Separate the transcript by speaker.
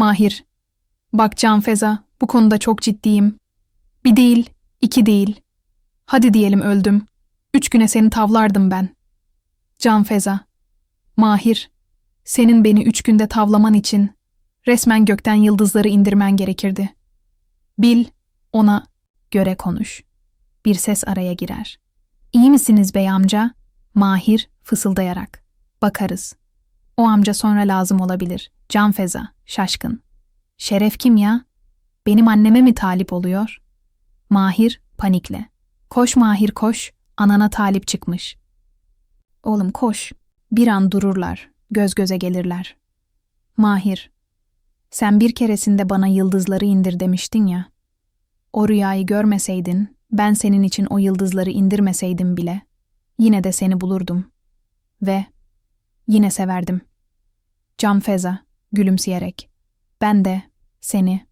Speaker 1: Mahir, bak Can Feza, bu konuda çok ciddiyim. Bir değil, iki değil. Hadi diyelim öldüm. 3 güne seni tavlardım ben. Can Feza, Mahir, senin beni 3 günde tavlaman için resmen gökten yıldızları indirmen gerekirdi. Bil, ona göre konuş. Bir ses araya girer. İyi misiniz bey amca? Mahir fısıldayarak. Bakarız. O amca sonra lazım olabilir. Can Feza, şaşkın. Şeref kim ya? Benim anneme mi talip oluyor? Mahir panikle. Koş Mahir koş, anana talip çıkmış. Oğlum koş. Bir an dururlar, göz göze gelirler. Mahir, sen bir keresinde bana yıldızları indir demiştin ya. O rüyayı görmeseydin, ben senin için o yıldızları indirmeseydim bile, yine de seni bulurdum. Ve yine severdim. Can Feza, gülümseyerek. Ben de seni